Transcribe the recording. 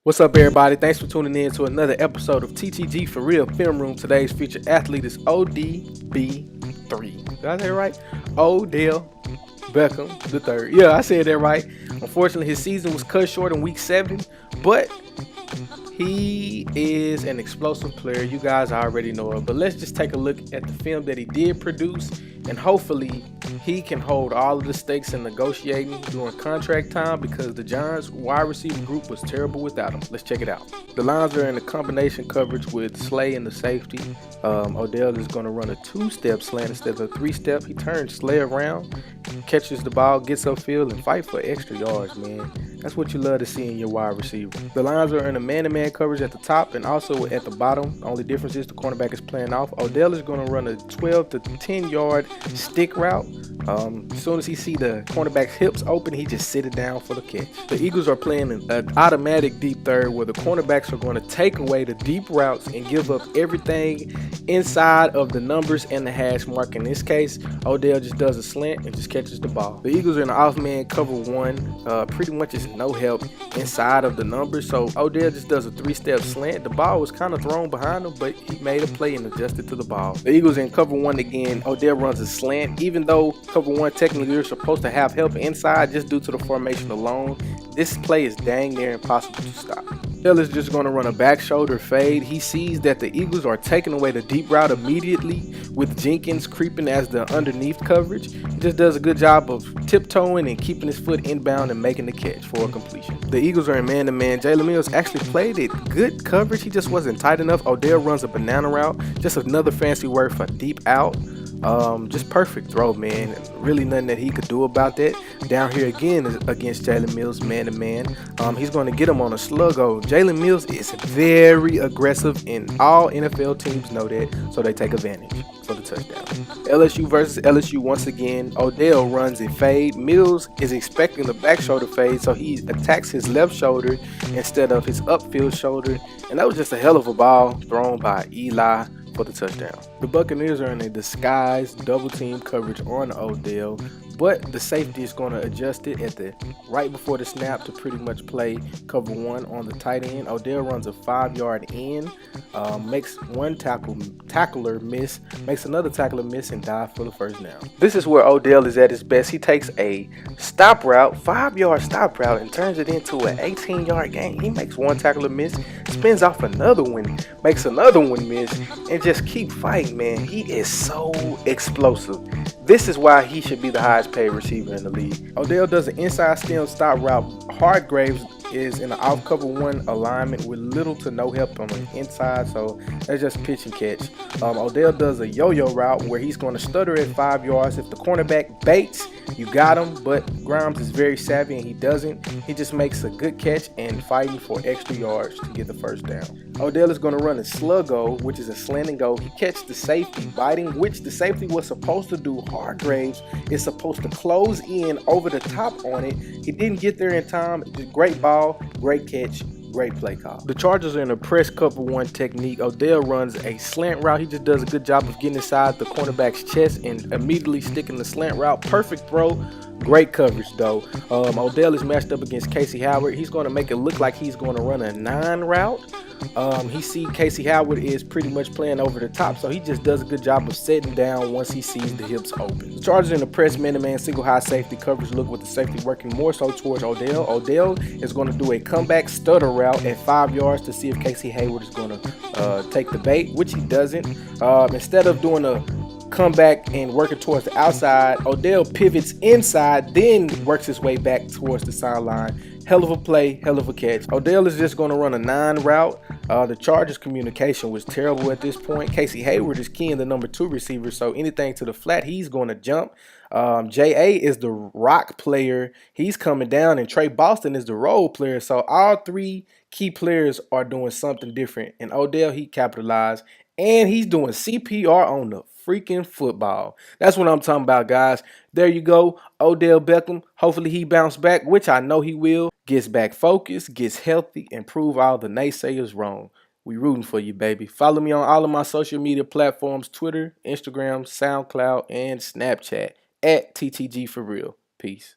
What's up, everybody? Thanks for tuning in to another episode of TTG For Real Film Room. Today's featured athlete is ODB3. Did I say it right? Odell Beckham III. Yeah, I said that right. Unfortunately, his season was cut short in week 7, but he is an explosive player. You guys already know it. But let's just take a look at the film that he did produce, and hopefully he can hold all of the stakes in negotiating during contract time, because the Giants wide receiver group was terrible without him. Let's check it out. The Lions are in a combination coverage with Slay in the safety. Odell is going to run a 2-step slant instead of a 3-step. He turns Slay around, catches the ball, gets upfield, and fight for extra yards, man. That's what you love to see in your wide receiver. The Lions are in a man-to-man coverage at the top and also at the bottom. The only difference is the cornerback is playing off. Odell is going to run a 12 to 10 yard stick route. As soon as he see the cornerback's hips open, he just sit it down for the catch. The Eagles are playing an automatic deep third where the cornerbacks are going to take away the deep routes and give up everything inside of the numbers and the hash mark. In this case, Odell just does a slant and just catches the ball. The Eagles are in the off-man cover 1. Pretty much is no help inside of the numbers, so Odell just does a 3-step slant. The ball was kind of thrown behind him, but he made a play and adjusted to the ball. The Eagles in cover 1 again. Odell runs a slant, even though cover 1 technically you're supposed to have help inside just due to the formation alone. This play is dang near impossible to stop. Odell is just going to run a back shoulder fade. He sees that the Eagles are taking away the deep route immediately with Jenkins creeping as the underneath coverage. He just does a good job of tiptoeing and keeping his foot inbound and making the catch for a completion. The Eagles are in man-to-man. Jalen Mills actually played it good coverage. He just wasn't tight enough. Odell runs a banana route, just another fancy word for deep out. Just perfect throw, man. Really nothing that he could do about that. Down here again is against Jalen Mills, man-to-man. He's going to get him on a sluggo. Jalen Mills is very aggressive, and all NFL teams know that, so they take advantage for the touchdown. LSU versus LSU once again. Odell runs a fade. Mills is expecting the back shoulder fade, so he attacks his left shoulder instead of his upfield shoulder, and that was just a hell of a ball thrown by Eli for the touchdown. The Buccaneers are in a disguised double team coverage on Odell, but the safety is going to adjust it at the right before the snap to pretty much play cover 1 on the tight end. Odell runs a 5-yard in, makes one tackler miss, makes another tackler miss, and dive for the first down. This is where Odell is at his best. He takes a stop route, 5-yard stop route, and turns it into an 18-yard gain. He makes one tackler miss, spins off another one, makes another one miss, and just keep fighting, man. He is so explosive. This is why he should be the highest paid receiver in the league. Odell does an inside stem stop route. Hargraves is in an off cover 1 alignment with little to no help on the inside, so that's just pitch and catch. Odell does a yo-yo route where he's going to stutter at 5 yards. If the cornerback baits, you got him, but Grimes is very savvy and he doesn't. He just makes a good catch and fighting for extra yards to get the first down. Odell is going to run a sluggo, which is a slant and go. He catches the safety biting, which the safety was supposed to do. Hargraves is supposed to close in over the top on it. He didn't get there in time. Great ball, great catch, great play call. The Chargers are in a press cover 1 technique. Odell runs a slant route. He just does a good job of getting inside the cornerback's chest and immediately sticking the slant route. Perfect throw. Great coverage though. Odell is matched up against Casey Howard. He's going to make it look like he's going to run a 9 route. He see Casey Howard is pretty much playing over the top, so he just does a good job of setting down once he sees the hips open. The Chargers in the press man-to-man single high safety coverage look with the safety working more so towards Odell. Odell is going to do a comeback stutter route at 5 yards to see if Casey Hayward is going to take the bait, which he doesn't. Instead of doing a come back and working towards the outside, Odell pivots inside, then works his way back towards the sideline. Hell of a play, hell of a catch. Odell is just going to run a 9 route. The Chargers' communication was terrible at this point. Casey Hayward is keying the number 2 receiver, so anything to the flat, he's going to jump. J.A. is the rock player. He's coming down, and Trey Boston is the role player. So all 3 key players are doing something different. And Odell, he capitalized, and he's doing CPR on the freaking football. That's what I'm talking about, guys. There you go. Odell Beckham. Hopefully he bounce back, which I know he will. Gets back focused, gets healthy, and prove all the naysayers wrong. We rooting for you, baby. Follow me on all of my social media platforms, Twitter, Instagram, SoundCloud, and Snapchat at TTG For Real. Peace.